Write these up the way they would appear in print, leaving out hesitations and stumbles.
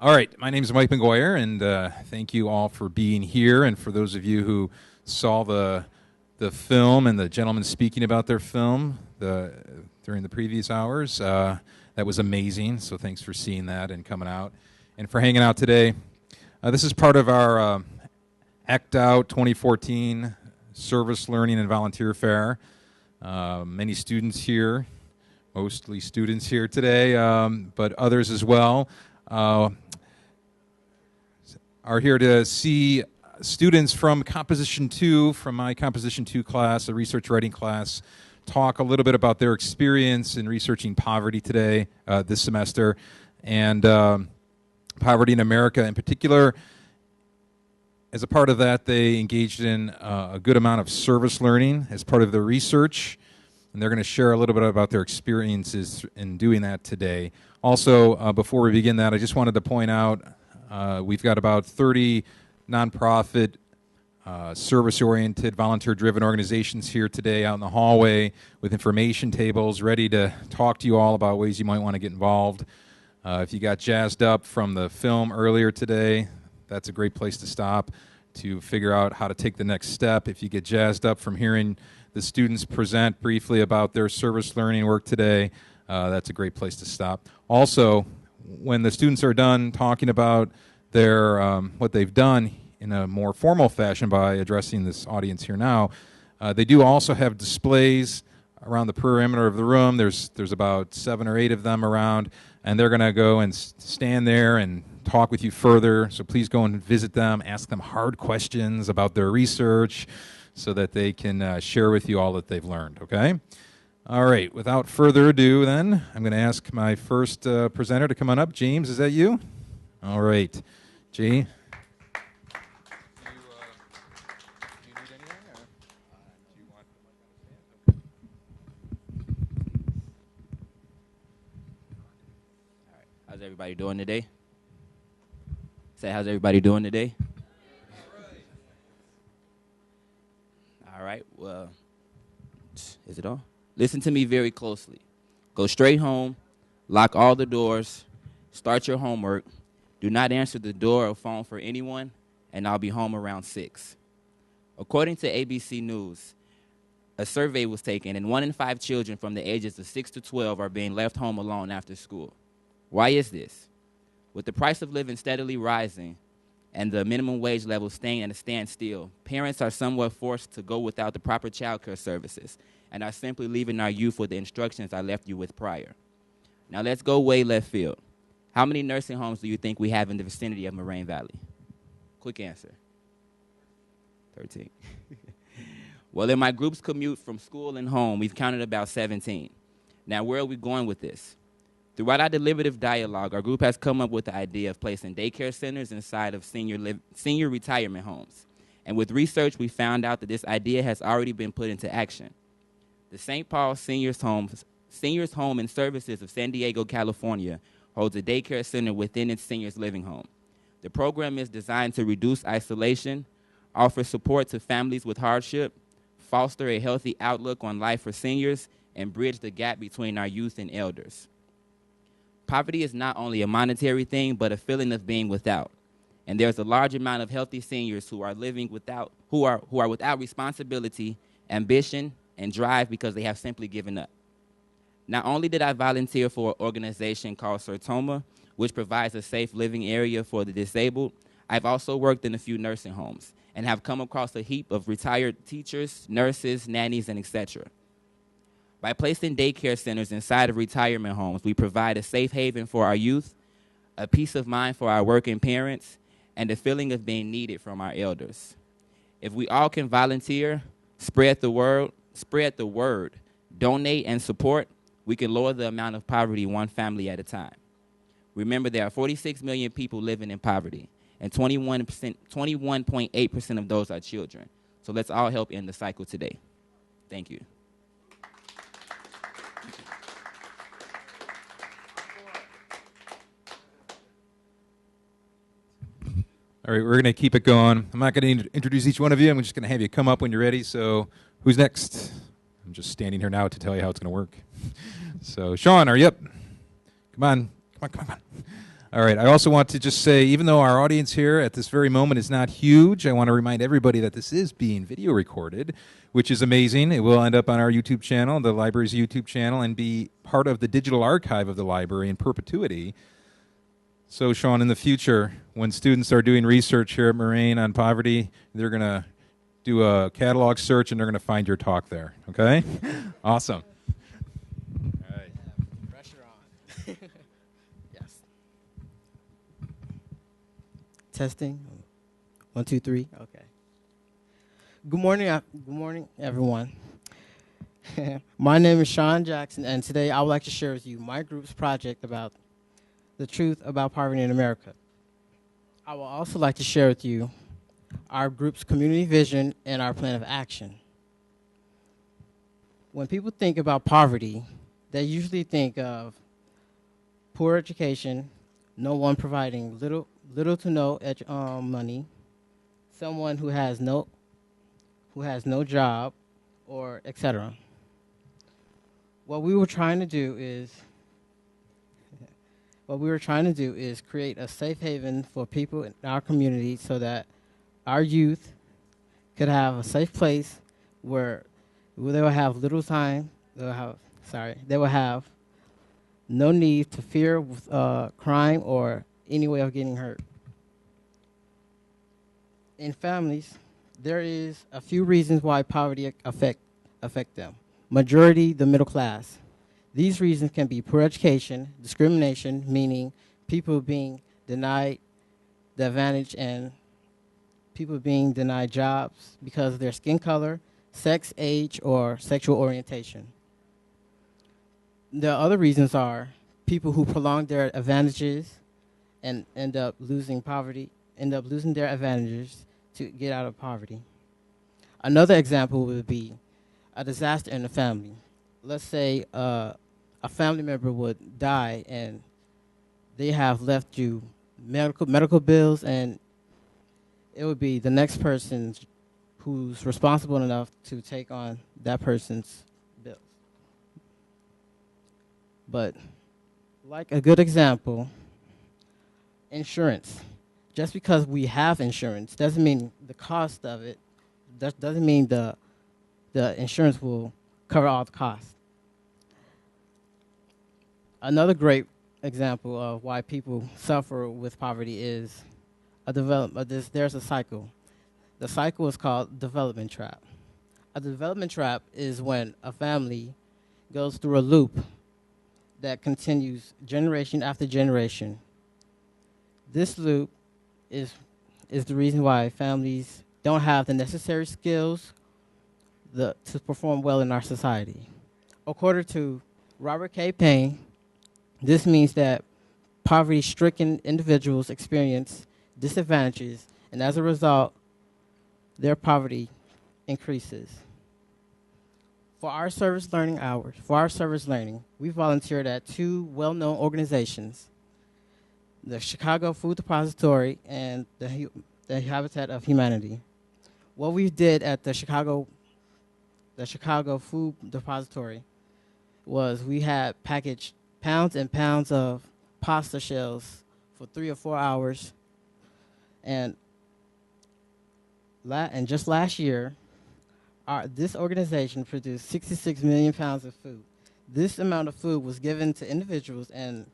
All right, my name is Mike McGuire, and thank you all for being here. And for those of you who saw the film and the gentleman speaking about their film during the previous hours, that was amazing. So thanks for seeing that and coming out, and for hanging out today. This is part of our ACT Out 2014 Service Learning and Volunteer Fair. Many students here, mostly students here today, but others as well. Are here to see students from Composition 2, from my Composition 2 class, a research writing class, talk a little bit about their experience in researching poverty today, this semester, and poverty in America in particular. As a part of that, they engaged in a good amount of service learning as part of their research, and they're going to share a little bit about their experiences in doing that today. Also, before we begin that, I just wanted to point out we've got about 30 nonprofit, service-oriented, volunteer-driven organizations here today out in the hallway with information tables ready to talk to you all about ways you might want to get involved. If you got jazzed up from the film earlier today, that's a great place to stop to figure out how to take the next step. If you get jazzed up from hearing the students present briefly about their service learning work today, that's a great place to stop. Also, when the students are done talking about their what they've done in a more formal fashion by addressing this audience here now, they do also have displays around the perimeter of the room. There's about 7 or 8 of them around, and they're going to go and stand there and talk with you further. So please go and visit them, ask them hard questions about their research so that they can share with you all that they've learned, okay? All right, without further ado then, I'm going to ask my first presenter to come on up. James, is that you? All right. G? Do you need anything? Or do you want the mic on the stand? All right. How's everybody doing today? Say, how's everybody doing today? All right. Well, is it on? Listen to me very closely. Go straight home, lock all the doors, start your homework, do not answer the door or phone for anyone, and I'll be home around 6. According to ABC News, a survey was taken, and 1 in 5 children from the ages of 6 to 12 are being left home alone after school. Why is this? With the price of living steadily rising and the minimum wage level staying at a standstill, parents are somewhat forced to go without the proper child care services and are simply leaving our youth with the instructions I left you with prior. Now let's go way left field. How many nursing homes do you think we have in the vicinity of Moraine Valley? Quick answer. 13. Well, in my group's commute from school and home, we've counted about 17. Now, where are we going with this? Throughout our deliberative dialogue, our group has come up with the idea of placing daycare centers inside of senior retirement homes. And with research, we found out that this idea has already been put into action. The St. Paul Seniors Home and Services of San Diego, California, holds a daycare center within its seniors' living home. The program is designed to reduce isolation, offer support to families with hardship, foster a healthy outlook on life for seniors, and bridge the gap between our youth and elders. Poverty is not only a monetary thing, but a feeling of being without. And there's a large amount of healthy seniors who are living without, who are without responsibility, ambition, and drive because they have simply given up. Not only did I volunteer for an organization called Sertoma, which provides a safe living area for the disabled, I've also worked in a few nursing homes and have come across a heap of retired teachers, nurses, nannies, and etc. By placing daycare centers inside of retirement homes, we provide a safe haven for our youth, a peace of mind for our working parents, and a feeling of being needed from our elders. If we all can volunteer, spread the word, donate, and support, we can lower the amount of poverty one family at a time. Remember, there are 46 million people living in poverty, and 21.8% of those are children. So let's all help end the cycle today. Thank you. All right, we're going to keep it going. I'm not going to introduce each one of you. I'm just going to have you come up when you're ready. So who's next? I'm just standing here now to tell you how it's going to work. So Sean, are you up? Come on. All right. I also want to just say, even though our audience here at this very moment is not huge, I want to remind everybody that this is being video recorded, which is amazing. It will end up on our YouTube channel, the library's YouTube channel, and be part of the digital archive of the library in perpetuity. So, Sean, in the future, when students are doing research here at Moraine on poverty, they're going to do a catalog search and they're going to find your talk there. Okay? Awesome. All right. Pressure on. Yes. Testing. 1, 2, 3. Okay. Good morning, everyone. My name is Sean Jackson, and today I would like to share with you my group's project about the truth about poverty in America. I would also like to share with you our group's community vision and our plan of action. When people think about poverty, they usually think of poor education, no one providing little to no money, someone who has no job, or etc. What we were trying to do is create a safe haven for people in our community so that our youth could have a safe place where they will have little time, they will have no need to fear crime or any way of getting hurt. In families, there is a few reasons why poverty affect them. Majority, the middle class. These reasons can be poor education, discrimination, meaning people being denied the advantage, and people being denied jobs because of their skin color, sex, age, or sexual orientation. The other reasons are people who prolong their advantages and end up losing their advantages to get out of poverty. Another example would be a disaster in the family. Let's say a family member would die and they have left you medical bills, and it would be the next person who's responsible enough to take on that person's bills. But like a good example, insurance. Just because we have insurance doesn't mean the cost of it, doesn't mean the insurance will cover all the costs. Another great example of why people suffer with poverty is there's a cycle. The cycle is called development trap. A development trap is when a family goes through a loop that continues generation after generation. This loop is the reason why families don't have the necessary skills to perform well in our society. According to Robert K. Payne, this means that poverty-stricken individuals experience disadvantages, and as a result, their poverty increases. For our service learning, we volunteered at two well-known organizations, the Chicago Food Depository and the Habitat of Humanity. What we did at the Chicago Food Depository was we had packaged pounds and pounds of pasta shells for 3 or 4 hours, and just last year, this organization produced 66 million pounds of food. This amount of food was given to individuals and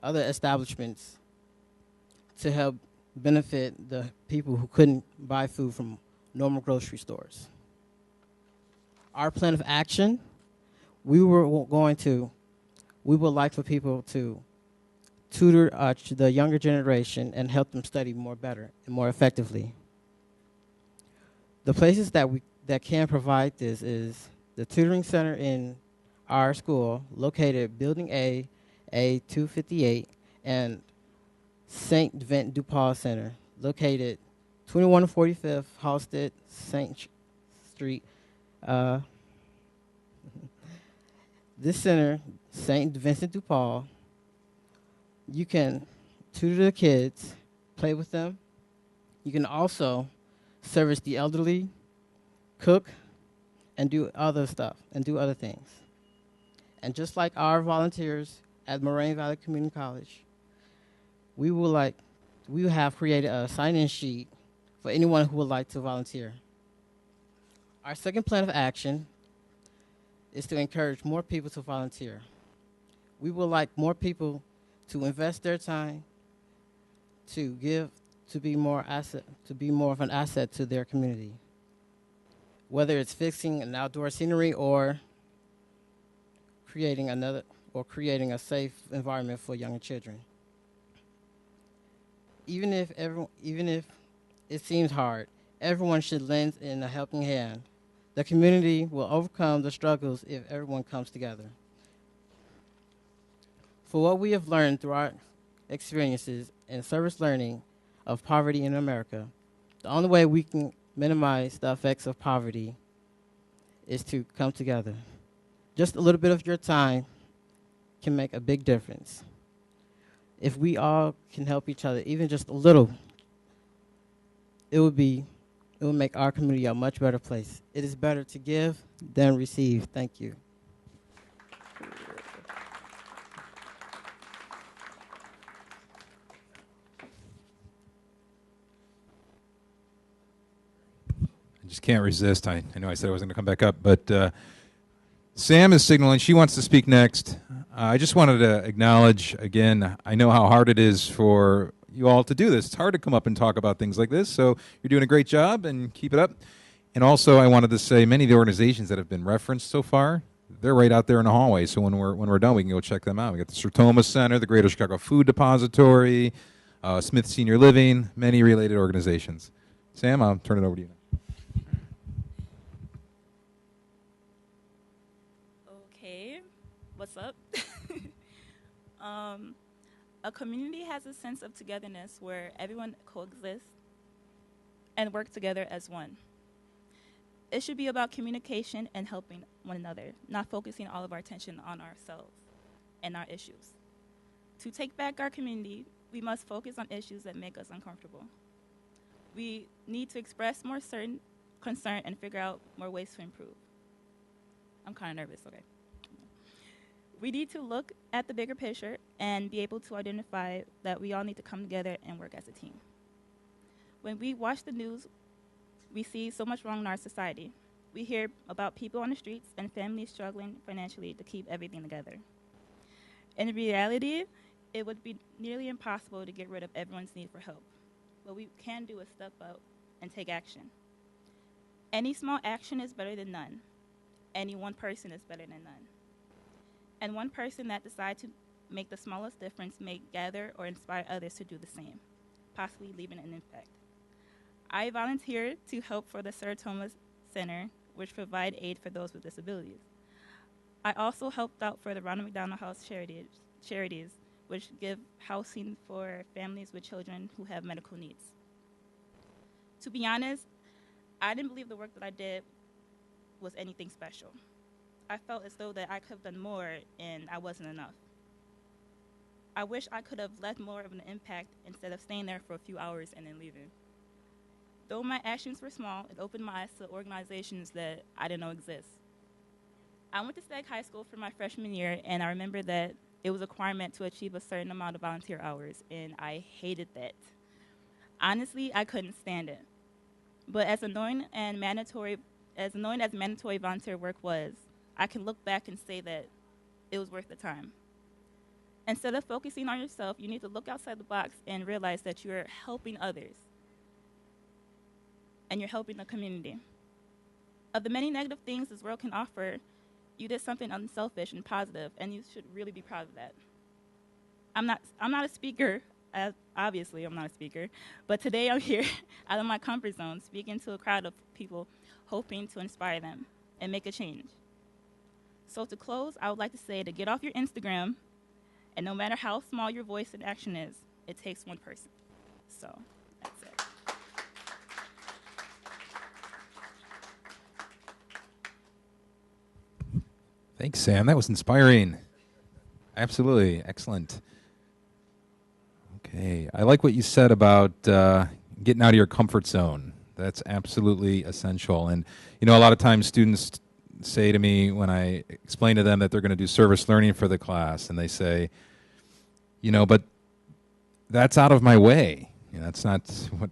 other establishments to help benefit the people who couldn't buy food from normal grocery stores. Our plan of action, we would like for people to tutor the younger generation and help them study better and more effectively. The places that can provide this is the tutoring center in our school, located Building A258, and St. Vincent de Paul Center, located 2145 Halsted St. Street. This center, St. Vincent de Paul, you can tutor the kids, play with them. You can also service the elderly, cook, and do other things. And just like our volunteers at Moraine Valley Community College, We have created a sign-in sheet for anyone who would like to volunteer. Our second plan of action is to encourage more people to volunteer. We would like more people to invest their time to give, to be more of an asset to their community. Whether it's fixing an outdoor scenery or creating a safe environment for young children. Even if it seems hard, everyone should lend in a helping hand. The community will overcome the struggles if everyone comes together. For what we have learned through our experiences in service learning of poverty in America, the only way we can minimize the effects of poverty is to come together. Just a little bit of your time can make a big difference. If we all can help each other, even just a little, it will make our community a much better place. It is better to give than receive. Thank you. I just can't resist. I know I said I wasn't going to come back up, but Sam is signaling she wants to speak next. I just wanted to acknowledge, again, I know how hard it is for you all to do this. It's hard to come up and talk about things like this, so you're doing a great job, and keep it up. And also, I wanted to say many of the organizations that have been referenced so far, they're right out there in the hallway, so when we're done, we can go check them out. We got the Sertoma Center, the Greater Chicago Food Depository, Smith Senior Living, many related organizations. Sam, I'll turn it over to you now. What's up? A community has a sense of togetherness where everyone coexists and work together as one. It should be about communication and helping one another, not focusing all of our attention on ourselves and our issues. To take back our community, we must focus on issues that make us uncomfortable. We need to express more certain concern and figure out more ways to improve. I'm kind of nervous, okay. We need to look at the bigger picture and be able to identify that we all need to come together and work as a team. When we watch the news, we see so much wrong in our society. We hear about people on the streets and families struggling financially to keep everything together. In reality, it would be nearly impossible to get rid of everyone's need for help. What we can do is step up and take action. Any small action is better than none. Any one person is better than none. And one person that decides to make the smallest difference may gather or inspire others to do the same, possibly leaving an impact. I volunteered to help for the Sertoma Center, which provide aid for those with disabilities. I also helped out for the Ronald McDonald House charities, which give housing for families with children who have medical needs. To be honest, I didn't believe the work that I did was anything special. I felt as though that I could have done more and I wasn't enough. I wish I could have left more of an impact instead of staying there for a few hours and then leaving. Though my actions were small, it opened my eyes to organizations that I didn't know exist. I went to Stagg High School for my freshman year, and I remember that it was a requirement to achieve a certain amount of volunteer hours, and I hated that. Honestly, I couldn't stand it. But as annoying as mandatory volunteer work was, I can look back and say that it was worth the time. Instead of focusing on yourself, you need to look outside the box and realize that you're helping others. And you're helping the community. Of the many negative things this world can offer, you did something unselfish and positive, and you should really be proud of that. I'm not a speaker, obviously I'm not a speaker, but today I'm here out of my comfort zone, speaking to a crowd of people, hoping to inspire them and make a change. So to close, I would like to say to get off your Instagram, and no matter how small your voice and action is, it takes one person. So that's it. Thanks, Sam. That was inspiring. Absolutely. Excellent. Okay. I like what you said about getting out of your comfort zone. That's absolutely essential. And, you know, a lot of times students say to me when I explain to them that they're going to do service learning for the class, and they say, you know, but that's out of my way. You know, that's not what,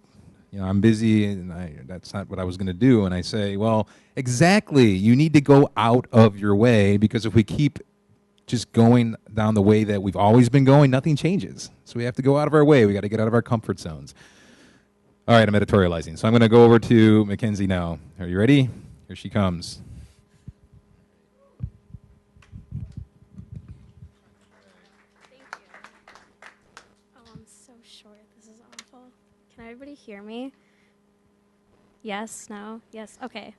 you know, I'm busy and that's not what I was going to do. And I say, well, exactly. You need to go out of your way, because if we keep just going down the way that we've always been going, nothing changes. So we have to go out of our way. We got to get out of our comfort zones. All right, I'm editorializing. So I'm going to go over to Mackenzie now. Are you ready? Here she comes. I'm so short. This is awful. Can everybody hear me? Yes? No? Yes? Okay.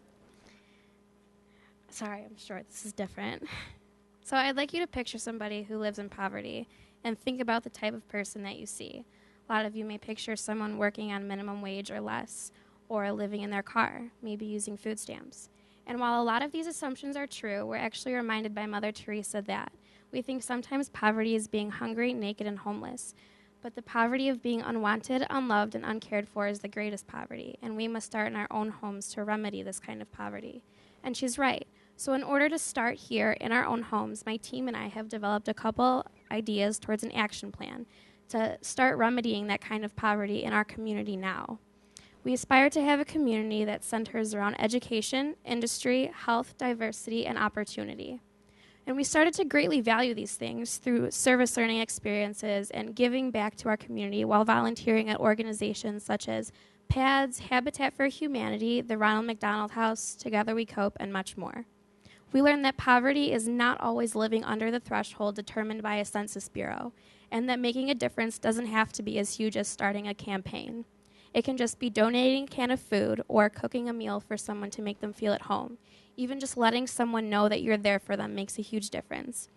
Sorry, I'm short. This is different. So I'd like you to picture somebody who lives in poverty and think about the type of person that you see. A lot of you may picture someone working on minimum wage or less, or living in their car, maybe using food stamps. And while a lot of these assumptions are true, we're actually reminded by Mother Teresa that we think sometimes poverty is being hungry, naked, and homeless. But the poverty of being unwanted, unloved, and uncared for is the greatest poverty, and we must start in our own homes to remedy this kind of poverty. And she's right. So in order to start here in our own homes, my team and I have developed a couple ideas towards an action plan to start remedying that kind of poverty in our community now. We aspire to have a community that centers around education, industry, health, diversity, and opportunity. And we started to greatly value these things through service learning experiences and giving back to our community while volunteering at organizations such as PADS, Habitat for Humanity, the Ronald McDonald House, Together We Cope, and much more. We learned that poverty is not always living under the threshold determined by a census bureau, and that making a difference doesn't have to be as huge as starting a campaign. It can just be donating a can of food or cooking a meal for someone to make them feel at home. Even just letting someone know that you're there for them makes a huge difference.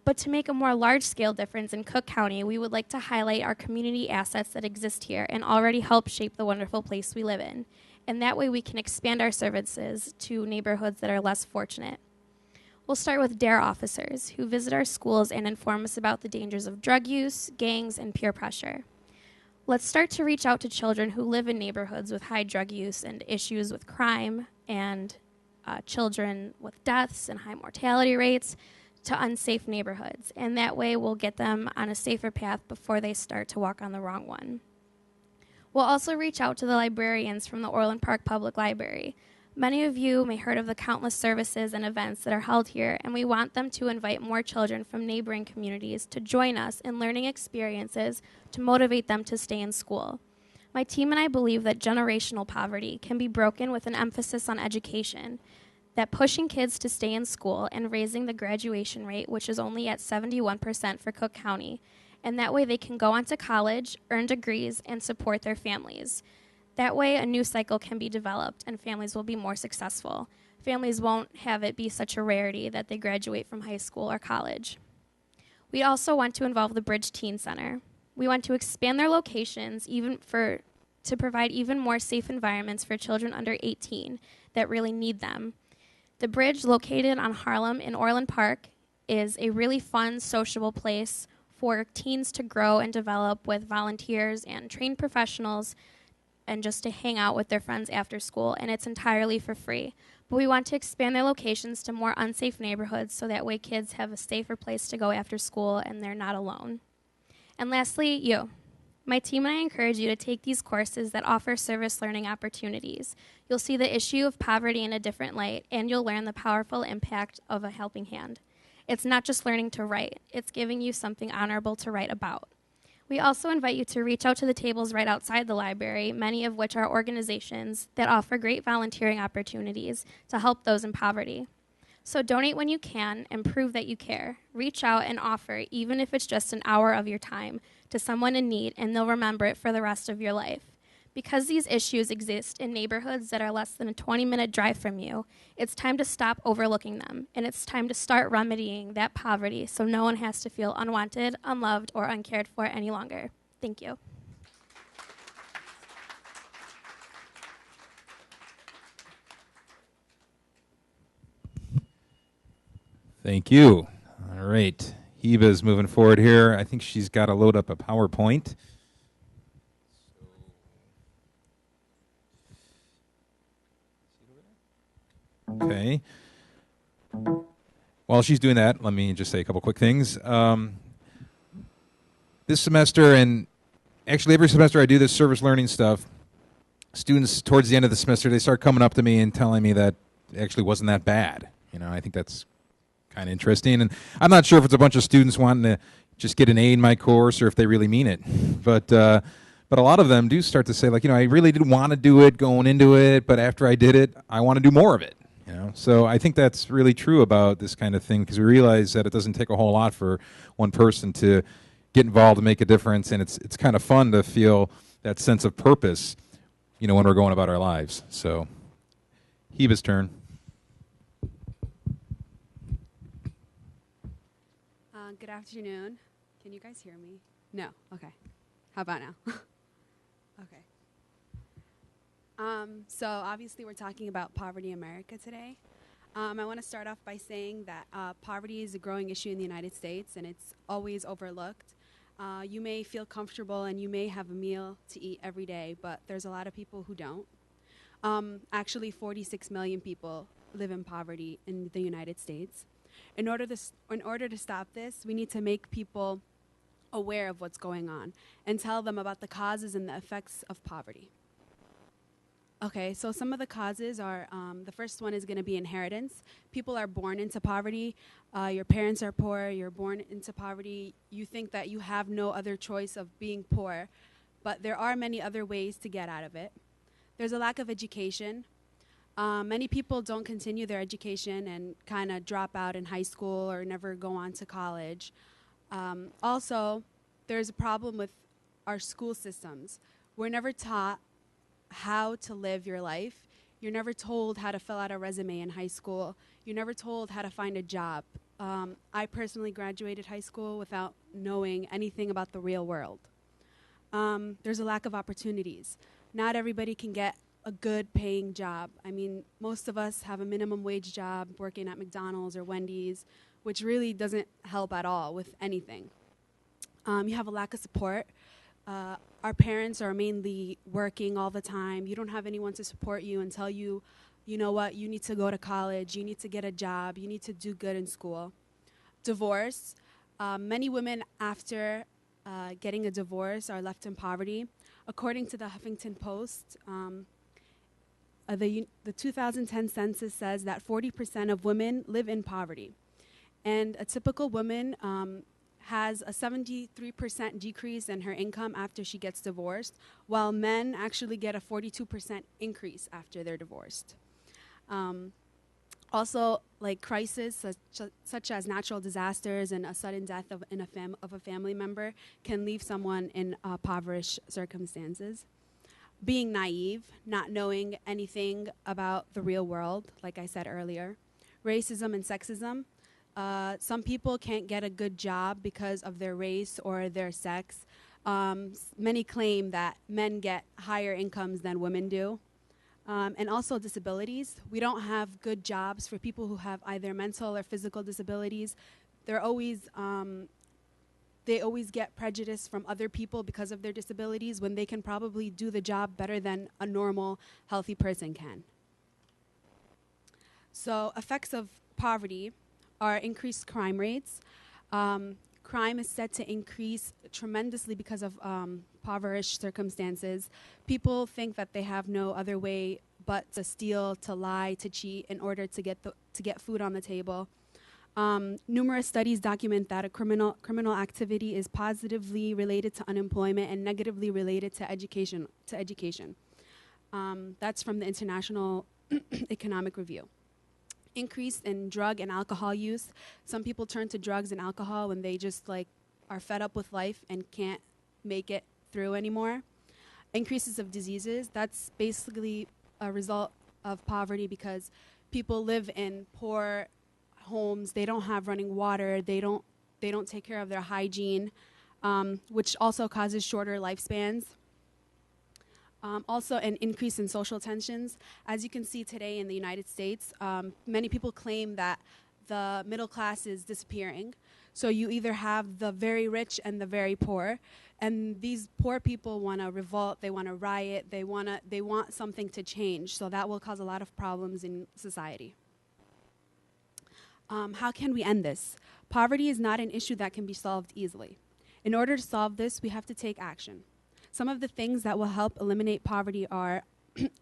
But to make a more large-scale difference in Cook County, we would like to highlight our community assets that exist here and already help shape the wonderful place we live in. And that way we can expand our services to neighborhoods that are less fortunate. We'll start with DARE officers, who visit our schools and inform us about the dangers of drug use, gangs, and peer pressure. Let's start to reach out to children who live in neighborhoods with high drug use and issues with crime, and children with deaths and high mortality rates, to unsafe neighborhoods. And that way we'll get them on a safer path before they start to walk on the wrong one. We'll also reach out to the librarians from the Orland Park Public Library. Many of you may have heard of the countless services and events that are held here, and we want them to invite more children from neighboring communities to join us in learning experiences to motivate them to stay in school. My team and I believe that generational poverty can be broken with an emphasis on education, that pushing kids to stay in school and raising the graduation rate, which is only at 71% for Cook County, and that way they can go on to college, earn degrees, and support their families. That way a new cycle can be developed and families will be more successful. Families won't have it be such a rarity that they graduate from high school or college. We also want to involve the Bridge Teen Center. We want to expand their locations to provide even more safe environments for children under 18 that really need them. The Bridge, located on Harlem in Orland Park, is a really fun, sociable place for teens to grow and develop with volunteers and trained professionals, and just to hang out with their friends after school, and it's entirely for free. But we want to expand their locations to more unsafe neighborhoods so that way kids have a safer place to go after school and they're not alone. And lastly, you. My team and I encourage you to take these courses that offer service learning opportunities. You'll see the issue of poverty in a different light, and you'll learn the powerful impact of a helping hand. It's not just learning to write, it's giving you something honorable to write about. We also invite you to reach out to the tables right outside the library, many of which are organizations that offer great volunteering opportunities to help those in poverty. So donate when you can and prove that you care. Reach out and offer, even if it's just an hour of your time, to someone in need, and they'll remember it for the rest of your life. Because these issues exist in neighborhoods that are less than a 20-minute drive from you, it's time to stop overlooking them, and it's time to start remedying that poverty so no one has to feel unwanted, unloved, or uncared for any longer. Thank you. Thank you. All right. Heba's moving forward here. I think she's got to load up a PowerPoint. Okay. While she's doing that, let me just say a couple quick things. this semester, and actually every semester I do this service learning stuff, students towards the end of the semester, they start coming up to me and telling me that it actually wasn't that bad. I think that's kind of interesting. And I'm not sure if it's a bunch of students wanting to just get an A in my course or if they really mean it. But a lot of them do start to say, like, I really didn't want to do it going into it, but after I did it, I want to do more of it. So I think that's really true about this kind of thing, because we realize that it doesn't take a whole lot for one person to get involved and make a difference, and it's kind of fun to feel that sense of purpose, when we're going about our lives. So, Heba's turn. Good afternoon. Can you guys hear me? No. Okay. How about now? Okay. So obviously we're talking about poverty in America today. I want to start off by saying that poverty is a growing issue in the United States, and it's always overlooked. You may feel comfortable and you may have a meal to eat every day, but there's a lot of people who don't. Actually, 46 million people live in poverty in the United States. In order to stop this, we need to make people aware of what's going on and tell them about the causes and the effects of poverty. Okay, so some of the causes are, the first one is going to be inheritance. People are born into poverty. Your parents are poor. You're born into poverty. You think that you have no other choice of being poor, but there are many other ways to get out of it. There's a lack of education. Many people don't continue their education and kind of drop out in high school or never go on to college. Also, there's a problem with our school systems. We're never taught how to live your life. You're never told how to fill out a resume in high school. You're never told how to find a job. I personally graduated high school without knowing anything about the real world. There's a lack of opportunities. Not everybody can get a good paying job. I mean, most of us have a minimum wage job working at McDonald's or Wendy's, which really doesn't help at all with anything. You have a lack of support. Our parents are mainly working all the time. You don't have anyone to support you and tell you, you know what, you need to go to college, you need to get a job, you need to do good in school. Divorce. Many women after getting a divorce are left in poverty. According to the Huffington Post, the 2010 census says that 40% of women live in poverty. And a typical woman has a 73% decrease in her income after she gets divorced, while men actually get a 42% increase after they're divorced. Also, like crises such as natural disasters and a sudden death of a family member can leave someone in impoverished circumstances. Being naive, not knowing anything about the real world, like I said earlier. Racism and sexism. Some people can't get a good job because of their race or their sex. Many claim that men get higher incomes than women do. And also disabilities. We don't have good jobs for people who have either mental or physical disabilities. They always get prejudice from other people because of their disabilities when they can probably do the job better than a normal, healthy person can. So effects of poverty are increased crime rates. Crime is set to increase tremendously because of impoverished circumstances. People think that they have no other way but to steal, to lie, to cheat in order to get food on the table. Numerous studies document that a criminal activity is positively related to unemployment and negatively related to education. That's from the International Economic Review. Increase in drug and alcohol use. Some people turn to drugs and alcohol when they just are fed up with life and can't make it through anymore. Increases of diseases. That's basically a result of poverty because people live in poor homes. They don't have running water. They don't take care of their hygiene, which also causes shorter lifespans. Also an increase in social tensions. As you can see today in the United States, many people claim that the middle class is disappearing. So you either have the very rich and the very poor, and these poor people want to revolt, they want to riot, they want something to change. So that will cause a lot of problems in society. How can we end this? Poverty is not an issue that can be solved easily. In order to solve this, we have to take action. Some of the things that will help eliminate poverty are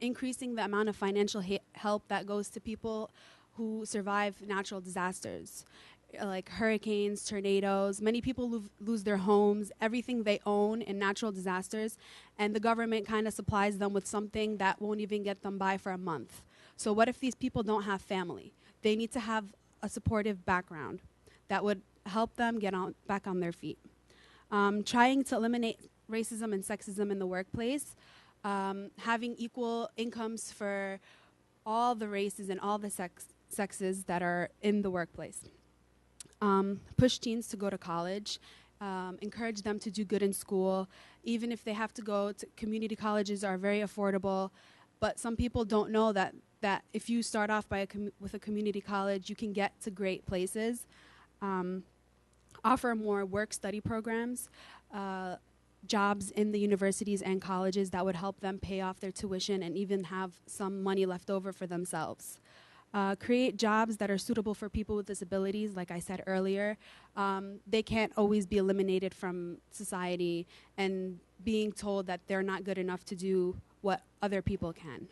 increasing the amount of financial help that goes to people who survive natural disasters, like hurricanes, tornadoes. Many people lose their homes, everything they own in natural disasters, and the government kind of supplies them with something that won't even get them by for a month. So what if these people don't have family? They need to have a supportive background that would help them get back on their feet. Trying to eliminate racism and sexism in the workplace, having equal incomes for all the races and all the sexes that are in the workplace. Push teens to go to college, encourage them to do good in school, even if they have to go to community colleges are very affordable, but some people don't know that if you start off with a community college, you can get to great places. Offer more work-study programs, jobs in the universities and colleges that would help them pay off their tuition and even have some money left over for themselves. Create jobs that are suitable for people with disabilities, like I said earlier. They can't always be eliminated from society and being told that they're not good enough to do what other people can.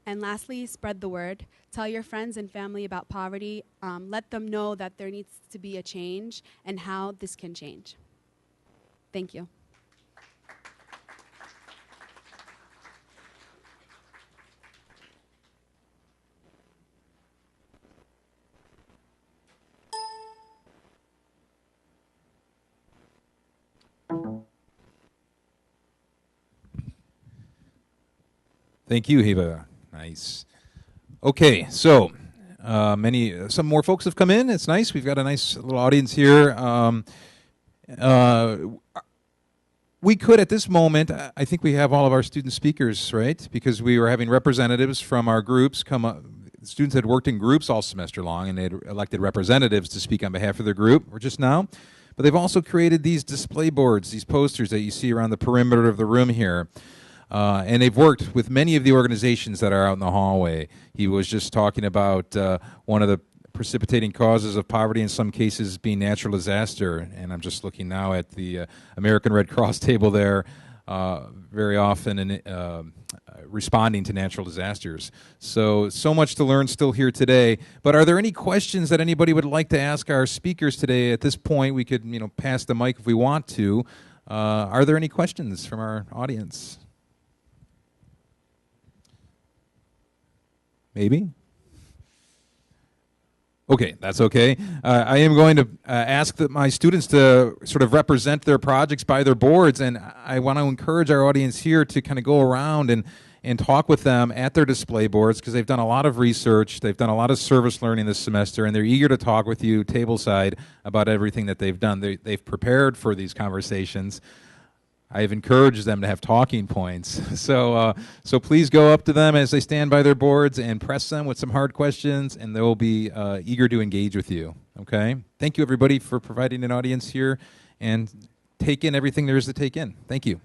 And lastly, spread the word. Tell your friends and family about poverty. Let them know that there needs to be a change and how this can change. Thank you. Thank you, Hiva. Nice. Okay, so some more folks have come in. It's nice. We've got a nice little audience here. We could, at this moment, I think we have all of our student speakers, right? Because we were having representatives from our groups come up. Students had worked in groups all semester long, and they had elected representatives to speak on behalf of their group, or just now. But they've also created these display boards, these posters that you see around the perimeter of the room here. And they've worked with many of the organizations that are out in the hallway. He was just talking about one of the precipitating causes of poverty in some cases being natural disaster. And I'm just looking now at the American Red Cross table there, very often in, responding to natural disasters. So much to learn still here today. But are there any questions that anybody would like to ask our speakers today? At this point, we could pass the mic if we want to. Are there any questions from our audience? Maybe? Okay, that's okay. I am going to ask my students to sort of represent their projects by their boards, and I want to encourage our audience here to kind of go around and talk with them at their display boards, because they've done a lot of research, they've done a lot of service learning this semester, and they're eager to talk with you tableside about everything that they've done. They've prepared for these conversations. I've encouraged them to have talking points. So please go up to them as they stand by their boards and press them with some hard questions, and they will be eager to engage with you. Okay? Thank you, everybody, for providing an audience here, and take in everything there is to take in. Thank you.